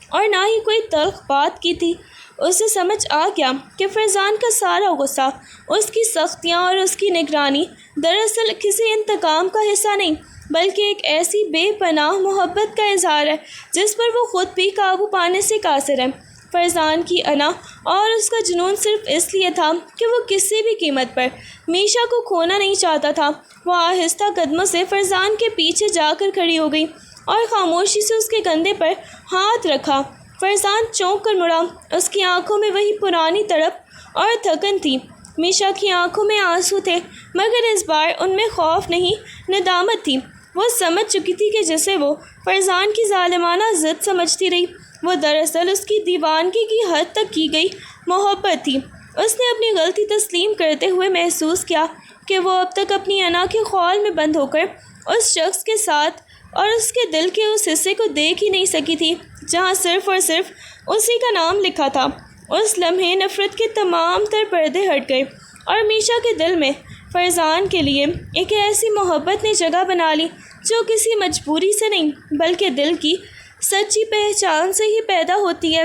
Speaker 1: اور نہ ہی کوئی تلخ بات کی تھی۔ اسے سمجھ آ گیا کہ فرزان کا سارا غصہ، اس کی سختیاں اور اس کی نگرانی دراصل کسی انتقام کا حصہ نہیں، بلکہ ایک ایسی بے پناہ محبت کا اظہار ہے جس پر وہ خود بھی قابو پانے سے قاصر ہے۔ فرزان کی انا اور اس کا جنون صرف اس لیے تھا کہ وہ کسی بھی قیمت پر میشا کو کھونا نہیں چاہتا تھا۔ وہ آہستہ قدموں سے فرزان کے پیچھے جا کر کھڑی ہو گئی اور خاموشی سے اس کے کندھے پر ہاتھ رکھا۔ فرزان چونک کر مڑا، اس کی آنکھوں میں وہی پرانی تڑپ اور تھکن تھی۔ میشا کی آنکھوں میں آنسو تھے، مگر اس بار ان میں خوف نہیں، ندامت تھی۔ وہ سمجھ چکی تھی کہ جسے وہ فرزان کی ظالمانہ ضد سمجھتی رہی، وہ دراصل اس کی دیوانگی کی حد تک کی گئی محبت تھی۔ اس نے اپنی غلطی تسلیم کرتے ہوئے محسوس کیا کہ وہ اب تک اپنی انا کے خول میں بند ہو کر اس شخص کے ساتھ اور اس کے دل کے اس حصے کو دیکھ ہی نہیں سکی تھی جہاں صرف اور صرف اسی کا نام لکھا تھا۔ اس لمحے نفرت کے تمام تر پردے ہٹ گئے اور میشا کے دل میں فرزان کے لیے ایک ایسی محبت نے جگہ بنا لی جو کسی مجبوری سے نہیں بلکہ دل کی سچی پہچان سے ہی پیدا ہوتی ہے۔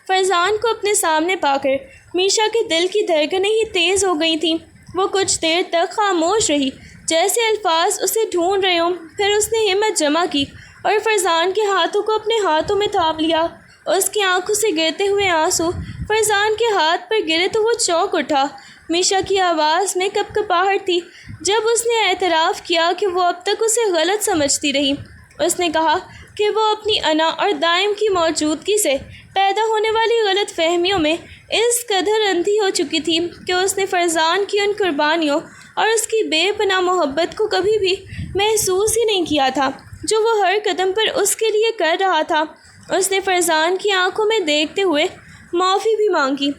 Speaker 1: فرزان کو اپنے سامنے پا کر میشا کے دل کی دھڑکنیں ہی تیز ہو گئی تھیں۔ وہ کچھ دیر تک خاموش رہی جیسے الفاظ اسے ڈھونڈ رہے ہوں، پھر اس نے ہمت جمع کی اور فرزان کے ہاتھوں کو اپنے ہاتھوں میں تھام لیا۔ اس کی آنکھوں سے گرتے ہوئے آنسو فرزان کے ہاتھ پر گرے تو وہ چونک اٹھا۔ میشا کی آواز میں کپکپاہٹ تھی جب اس نے اعتراف کیا کہ وہ اب تک اسے غلط سمجھتی رہی۔ اس نے کہا کہ وہ اپنی انا اور دائم کی موجودگی سے پیدا ہونے والی غلط فہمیوں میں اس قدر اندھی ہو چکی تھی کہ اس نے فرزان کی ان قربانیوں اور اس کی بے پناہ محبت کو کبھی بھی محسوس ہی نہیں کیا تھا جو وہ ہر قدم پر اس کے لیے کر رہا تھا۔ اس نے فرزان کی آنکھوں میں دیکھتے ہوئے معافی بھی مانگی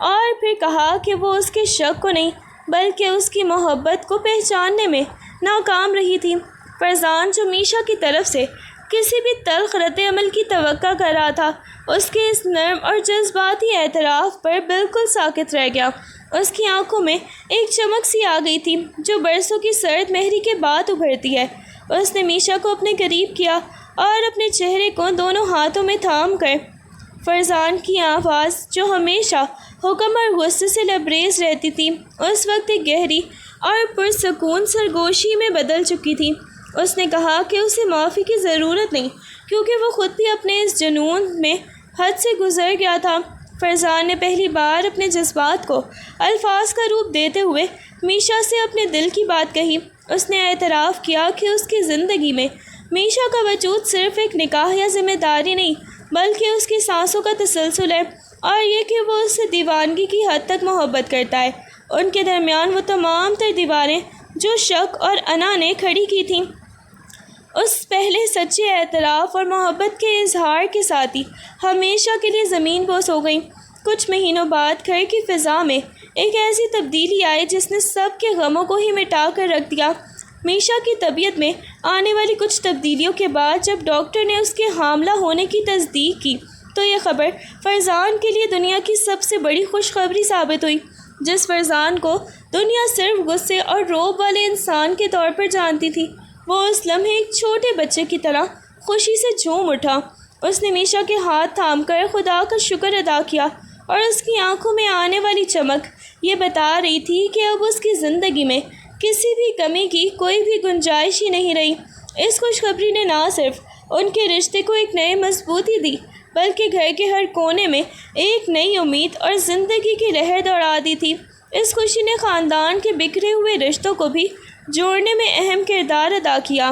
Speaker 1: اور پھر کہا کہ وہ اس کے شک کو نہیں بلکہ اس کی محبت کو پہچاننے میں ناکام رہی تھی۔ فرزان جو میشا کی طرف سے کسی بھی تلخ رد عمل کی توقع کر رہا تھا، اس کے اس نرم اور جذباتی اعتراف پر بالکل ساکت رہ گیا۔ اس کی آنکھوں میں ایک چمک سی آ گئی تھی جو برسوں کی سرد مہری کے بعد ابھرتی ہے۔ اس نے میشا کو اپنے قریب کیا اور اپنے چہرے کو دونوں ہاتھوں میں تھام کر فرزان کی آواز جو ہمیشہ حکم اور غصے سے لبریز رہتی تھی اس وقت ایک گہری اور پرسکون سرگوشی میں بدل چکی تھی۔ اس نے کہا کہ اسے معافی کی ضرورت نہیں کیونکہ وہ خود بھی اپنے اس جنون میں حد سے گزر گیا تھا۔ فرزان نے پہلی بار اپنے جذبات کو الفاظ کا روپ دیتے ہوئے میشا سے اپنے دل کی بات کہی۔ اس نے اعتراف کیا کہ اس کی زندگی میں میشا کا وجود صرف ایک نکاح یا ذمہ داری نہیں بلکہ اس کی سانسوں کا تسلسل ہے، اور یہ کہ وہ اس سے دیوانگی کی حد تک محبت کرتا ہے۔ ان کے درمیان وہ تمام تر دیواریں جو شک اور انا نے کھڑی کی تھیں اس پہلے سچے اعتراف اور محبت کے اظہار کے ساتھ ہی ہمیشہ کے لیے زمین بوس ہو گئیں۔ کچھ مہینوں بعد گھر کی فضا میں ایک ایسی تبدیلی آئی جس نے سب کے غموں کو ہی مٹا کر رکھ دیا۔ میشا کی طبیعت میں آنے والی کچھ تبدیلیوں کے بعد جب ڈاکٹر نے اس کے حاملہ ہونے کی تصدیق کی تو یہ خبر فرزان کے لیے دنیا کی سب سے بڑی خوشخبری ثابت ہوئی۔ جس فرزان کو دنیا صرف غصے اور روب والے انسان کے طور پر جانتی تھی، وہ اس لمحے ایک چھوٹے بچے کی طرح خوشی سے جھوم اٹھا۔ اس نے میشا کے ہاتھ تھام کر خدا کا شکر ادا کیا، اور اس کی آنکھوں میں آنے والی چمک یہ بتا رہی تھی کہ اب اس کی زندگی میں کسی بھی کمی کی کوئی بھی گنجائش ہی نہیں رہی۔ اس خوشخبری نے نہ صرف ان کے رشتے کو ایک نئی مضبوطی دی بلکہ گھر کے ہر کونے میں ایک نئی امید اور زندگی کی لہر دوڑا دی تھی۔ اس خوشی نے خاندان کے بکھرے ہوئے رشتوں کو بھی جوڑنے میں اہم کردار ادا کیا۔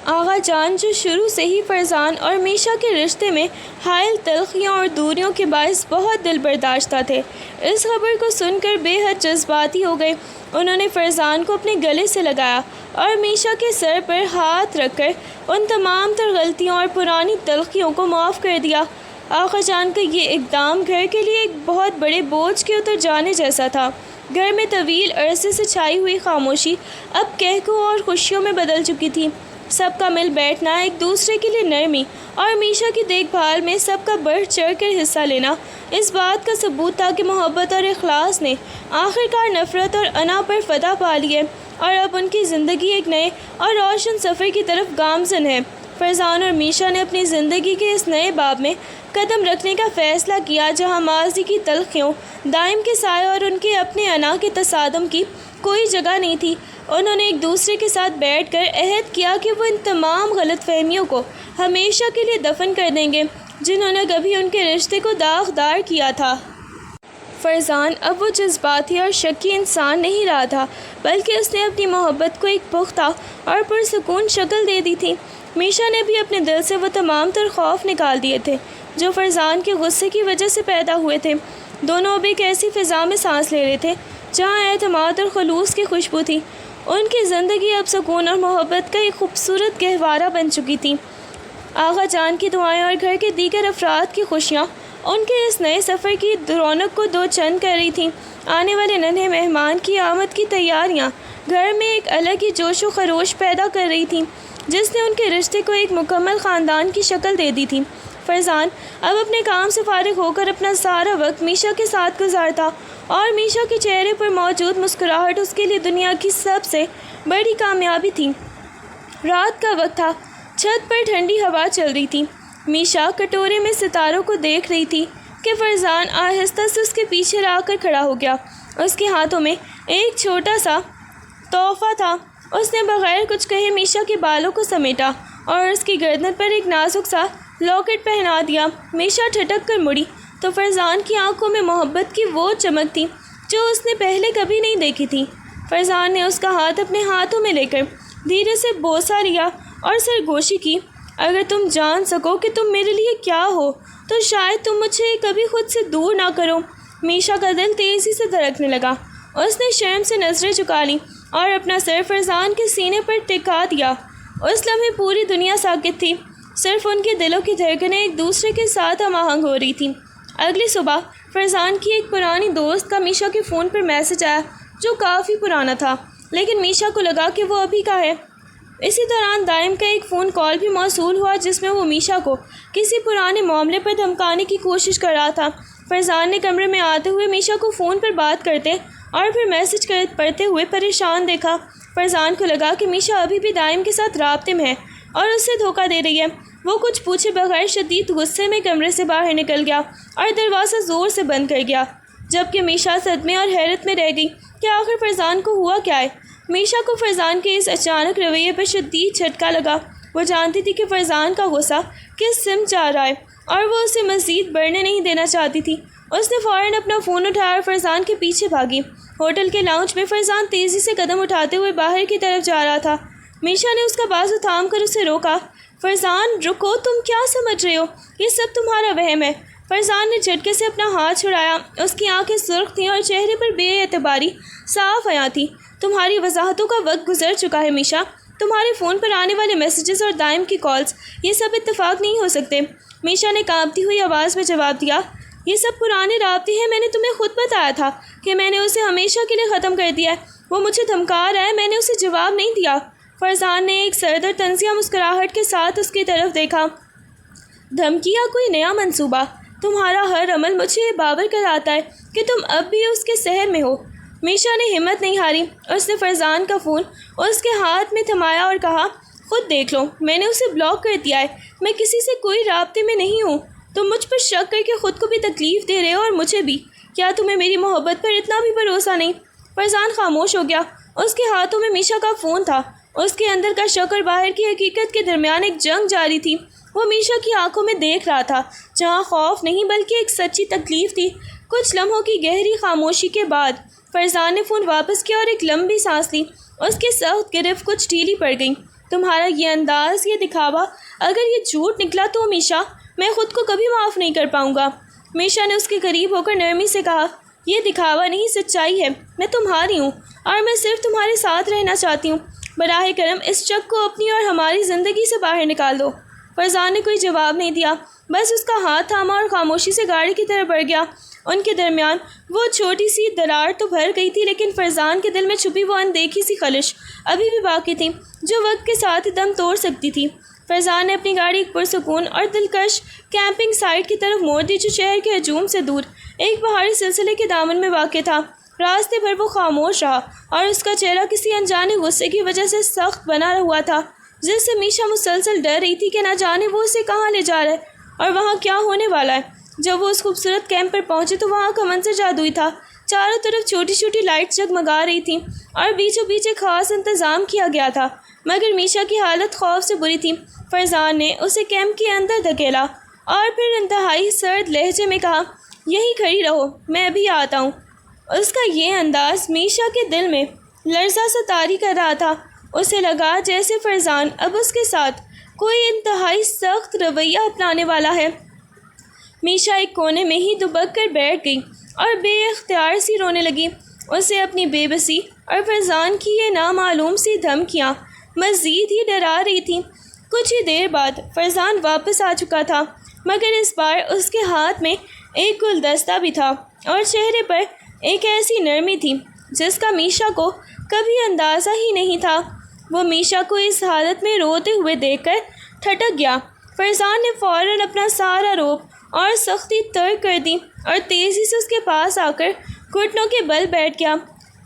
Speaker 1: آغا جان جو شروع سے ہی فرزان اور میشا کے رشتے میں حائل تلخیوں اور دوریوں کے باعث بہت دل برداشتہ تھے، اس خبر کو سن کر بے حد جذباتی ہو گئے۔ انہوں نے فرزان کو اپنے گلے سے لگایا اور میشا کے سر پر ہاتھ رکھ کر ان تمام تر غلطیوں اور پرانی تلخیوں کو معاف کر دیا۔ آغا جان کا یہ اقدام گھر کے لیے ایک بہت بڑے بوجھ کے اتر جانے جیسا تھا۔ گھر میں طویل عرصے سے چھائی ہوئی خاموشی اب کہکوں اور خوشیوں میں بدل چکی تھی۔ سب کا مل بیٹھنا، ایک دوسرے کے لیے نرمی اور میشا کی دیکھ بھال میں سب کا بڑھ چڑھ کر حصہ لینا اس بات کا ثبوت تھا کہ محبت اور اخلاص نے آخرکار نفرت اور انا پر فتح پا لی ہے، اور اب ان کی زندگی ایک نئے اور روشن سفر کی طرف گامزن ہے۔ فرزان اور میشا نے اپنی زندگی کے اس نئے باب میں قدم رکھنے کا فیصلہ کیا جہاں ماضی کی تلخیوں، دائم کے سائے اور ان کے اپنے انا کے تصادم کی کوئی جگہ نہیں تھی۔ انہوں نے ایک دوسرے کے ساتھ بیٹھ کر عہد کیا کہ وہ ان تمام غلط فہمیوں کو ہمیشہ کے لیے دفن کر دیں گے جنہوں نے کبھی ان کے رشتے کو داغدار کیا تھا۔ فرزان اب وہ جذباتی اور شکی انسان نہیں رہا تھا بلکہ اس نے اپنی محبت کو ایک پختہ اور پرسکون شکل دے دی تھی۔ میشا نے بھی اپنے دل سے وہ تمام تر خوف نکال دیے تھے جو فرزان کے غصے کی وجہ سے پیدا ہوئے تھے۔ دونوں اب ایک ایسی فضا میں سانس لے رہے تھے جہاں اعتماد اور خلوص کی خوشبو تھی۔ ان کی زندگی اب سکون اور محبت کا ایک خوبصورت گہوارہ بن چکی تھی۔ آغا جان کی دعائیں اور گھر کے دیگر افراد کی خوشیاں ان کے اس نئے سفر کی رونق کو دو چند کر رہی تھیں۔ آنے والے ننھے مہمان کی آمد کی تیاریاں گھر میں ایک الگ ہی جوش و خروش پیدا کر رہی تھیں جس نے ان کے رشتے کو ایک مکمل خاندان کی شکل دے دی تھی۔ فرزان اب اپنے کام سے فارغ ہو کر اپنا سارا وقت میشا کے ساتھ گزارتا، اور میشا کے چہرے پر موجود مسکراہٹ اس کے لیے دنیا کی سب سے بڑی کامیابی تھی۔ رات کا وقت تھا، چھت پر ٹھنڈی ہوا چل رہی تھی۔ میشا کٹورے میں ستاروں کو دیکھ رہی تھی کہ فرزان آہستہ سے اس کے پیچھے آ کر کھڑا ہو گیا۔ اس کے ہاتھوں میں ایک چھوٹا سا تحفہ تھا۔ اس نے بغیر کچھ کہے میشا کے بالوں کو سمیٹا اور اس کی گردن پر ایک نازک سا لاکٹ پہنا دیا۔ میشا ٹھٹک کر مڑی تو فرزان کی آنکھوں میں محبت کی وہ چمک تھی جو اس نے پہلے کبھی نہیں دیکھی تھی۔ فرزان نے اس کا ہاتھ اپنے ہاتھوں میں لے کر دھیرے سے بوسہ لیا اور سرگوشی کی۔ اگر تم جان سکو کہ تم میرے لیے کیا ہو تو شاید تم مجھے کبھی خود سے دور نہ کرو۔ میشا کا دل تیزی سے دھڑکنے لگا۔ اس نے شرم سے نظریں جھکا لیں اور اپنا سر فرزان کے سینے پر ٹکا دیا۔ اس لمحے پوری دنیا ساکت تھی، صرف ان کے دلوں کی دھڑکنیں ایک دوسرے کے ساتھ ہم آہنگ ہو رہی تھیں۔ اگلی صبح فرزان کی ایک پرانی دوست کا میشا کے فون پر میسج آیا جو کافی پرانا تھا، لیکن میشا کو لگا کہ وہ ابھی کا ہے۔ اسی دوران دائم کا ایک فون کال بھی موصول ہوا جس میں وہ میشا کو کسی پرانے معاملے پر دھمکانے کی کوشش کر رہا تھا۔ فرزان نے کمرے میں آتے ہوئے میشا کو فون پر بات کرتے اور پھر میسج پڑھتے ہوئے پریشان دیکھا۔ فرزان کو لگا کہ میشا ابھی بھی دائم کے ساتھ رابطے میں ہے اور اس سے دھوکہ دے رہی ہے۔ وہ کچھ پوچھے بغیر شدید غصے میں کمرے سے باہر نکل گیا اور دروازہ زور سے بند کر گیا، جبکہ میشا صدمے اور حیرت میں رہ گئی کہ آخر فرزان کو ہوا کیا ہے۔ میشا کو فرزان کے اس اچانک رویے پر شدید جھٹکا لگا۔ وہ جانتی تھی کہ فرزان کا غصہ کس سمت جا رہا ہے اور وہ اسے مزید بڑھنے نہیں دینا چاہتی تھی۔ اس نے فوراً اپنا فون اٹھایا اور فرزان کے پیچھے بھاگی۔ ہوٹل کے لاؤنج میں فرزان تیزی سے قدم اٹھاتے ہوئے باہر کی طرف جا رہا تھا۔ میشا نے اس کا بازو تھام کر اسے روکا۔ فرزان رکو، تم کیا سمجھ رہے ہو؟ یہ سب تمہارا وہم ہے۔ فرزان نے جھٹکے سے اپنا ہاتھ چھڑایا۔ اس کی آنکھیں سرخ تھیں اور چہرے پر بے اعتباری صاف عیاں تھی۔ تمہاری وضاحتوں کا وقت گزر چکا ہے میشا۔ تمہارے فون پر آنے والے میسیجز اور دائم کی کالز، یہ سب اتفاق نہیں ہو سکتے۔ میشا نے کانپتی ہوئی آواز میں جواب دیا۔ یہ سب پرانے رابطے ہیں، میں نے تمہیں خود بتایا تھا کہ میں نے اسے ہمیشہ کے لیے ختم کر دیا ہے۔ وہ مجھے دھمکا رہا ہے، میں نے اسے جواب نہیں دیا۔ فرزان نے ایک سرد اور طنزیہ مسکراہٹ کے ساتھ اس کی طرف دیکھا۔ دھمکی یا کوئی نیا منصوبہ؟ تمہارا ہر عمل مجھے باور کراتا ہے کہ تم اب بھی اس کے سحر میں ہو۔ میشا نے ہمت نہیں ہاری۔ اس نے فرزان کا فون اس کے ہاتھ میں تھمایا اور کہا، خود دیکھ لو، میں نے اسے بلاک کر دیا ہے۔ میں کسی سے کوئی رابطے میں نہیں ہوں۔ تم مجھ پر شک کر کے خود کو بھی تکلیف دے رہے ہو اور مجھے بھی۔ کیا تمہیں میری محبت پر اتنا بھی بھروسہ نہیں؟ فرزان خاموش ہو گیا۔ اس کے ہاتھوں میں میشا کا فون تھا۔ اس کے اندر کا شک اور باہر کی حقیقت کے درمیان ایک جنگ جاری تھی۔ وہ میشا کی آنکھوں میں دیکھ رہا تھا، جہاں خوف نہیں بلکہ ایک سچی تکلیف تھی۔ کچھ لمحوں کی گہری خاموشی کے بعد فرزان نے فون واپس کیا اور ایک لمبی سانس لی۔ اس کی سخت گرفت کچھ ڈھیلی پڑ گئی۔ تمہارا یہ انداز، یہ دکھاوا، اگر یہ جھوٹ نکلا تو میشا، میں خود کو کبھی معاف نہیں کر پاؤں گا۔ میشا نے اس کے قریب ہو کر نرمی سے کہا، یہ دکھاوا نہیں، سچائی ہے۔ میں تمہاری ہوں اور میں صرف تمہارے ساتھ رہنا چاہتی ہوں۔ براہ کرم اس شک کو اپنی اور ہماری زندگی سے باہر نکال دو۔ فرزان نے کوئی جواب نہیں دیا، بس اس کا ہاتھ تھاما اور خاموشی سے گاڑی کی طرف بڑھ گیا۔ ان کے درمیان وہ چھوٹی سی درار تو بھر گئی تھی، لیکن فرزان کے دل میں چھپی وہ اندیکھی سی خلش ابھی بھی باقی تھی، جو وقت کے ساتھ ہی دم توڑ سکتی تھی۔ فرزان نے اپنی گاڑی ایک پرسکون اور دلکش کیمپنگ سائٹ کی طرف موڑ دی، جو شہر کے ہجوم سے دور ایک پہاڑی سلسلے کے دامن میں واقع تھا۔ راستے بھر وہ خاموش رہا اور اس کا چہرہ کسی انجانے غصے کی وجہ سے سخت بنا ہوا تھا، جس سے میشا مسلسل ڈر رہی تھی کہ نہ جانے وہ اسے کہاں لے جا رہا ہے اور وہاں کیا ہونے والا ہے۔ جب وہ اس خوبصورت کیمپ پر پہنچے تو وہاں کا منظر جادوئی تھا۔ چاروں طرف چھوٹی چھوٹی لائٹس جگمگا رہی تھیں اور بیچوں بیچ ایک خاص انتظام کیا گیا تھا، مگر میشا کی حالت خوف سے بری تھی۔ فرزان نے اسے کیمپ کے اندر دھکیلا اور پھر انتہائی سرد لہجے میں کہا، یہیں کھڑی رہو، میں ابھی آتا ہوں۔ اس کا یہ انداز میشا کے دل میں لرزہ سا طاری کر رہا تھا۔ اسے لگا جیسے فرزان اب اس کے ساتھ کوئی انتہائی سخت رویہ اپنانے والا ہے۔ میشا ایک کونے میں ہی دبک کر بیٹھ گئی اور بے اختیار سی رونے لگی۔ اسے اپنی بے بسی اور فرزان کی یہ نامعلوم سی دھمکیاں مزید ہی ڈرا رہی تھیں۔ کچھ ہی دیر بعد فرزان واپس آ چکا تھا، مگر اس بار اس کے ہاتھ میں ایک گلدستہ بھی تھا اور چہرے پر ایک ایسی نرمی تھی جس کا میشا کو کبھی اندازہ ہی نہیں تھا۔ وہ میشا کو اس حالت میں روتے ہوئے دیکھ کر ٹھٹک گیا۔ فرزان نے فوراً اپنا سارا روب اور سختی ترک کر دی اور تیزی سے اس کے پاس آ کر گھٹنوں کے بل بیٹھ گیا۔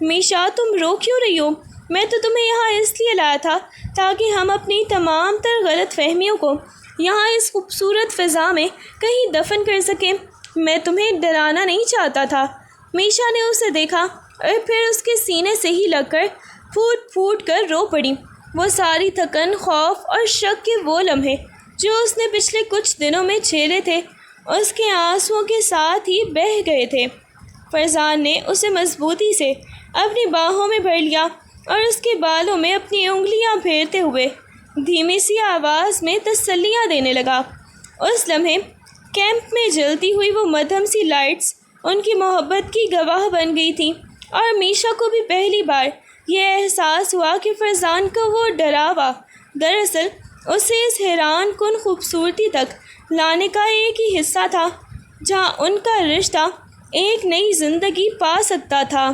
Speaker 1: میشا، تم رو کیوں رہی ہو؟ میں تو تمہیں یہاں اس لیے لایا تھا تاکہ ہم اپنی تمام تر غلط فہمیوں کو یہاں اس خوبصورت فضا میں کہیں دفن کر سکیں۔ میں تمہیں ڈرانا نہیں چاہتا تھا۔ میشا نے اسے دیکھا اور پھر اس کے سینے سے ہی لگ کر پھوٹ پھوٹ کر رو پڑی۔ وہ ساری تھکن، خوف اور شک کے وہ لمحے جو اس نے پچھلے کچھ دنوں میں جھیلے تھے، اس کے آنسوؤں کے ساتھ ہی بہہ گئے تھے۔ فرزان نے اسے مضبوطی سے اپنی باہوں میں بھر لیا اور اس کے بالوں میں اپنی انگلیاں پھیرتے ہوئے دھیمی سی آواز میں تسلیاں دینے لگا۔ اس لمحے کیمپ میں جلتی ہوئی وہ مدھم سی لائٹس ان کی محبت کی گواہ بن گئی تھیں، اور میشا کو بھی پہلی بار یہ احساس ہوا کہ فرزان کا وہ ڈراوا دراصل اسے اس حیران کن خوبصورتی تک لانے کا ایک ہی حصہ تھا، جہاں ان کا رشتہ ایک نئی زندگی پا سکتا تھا۔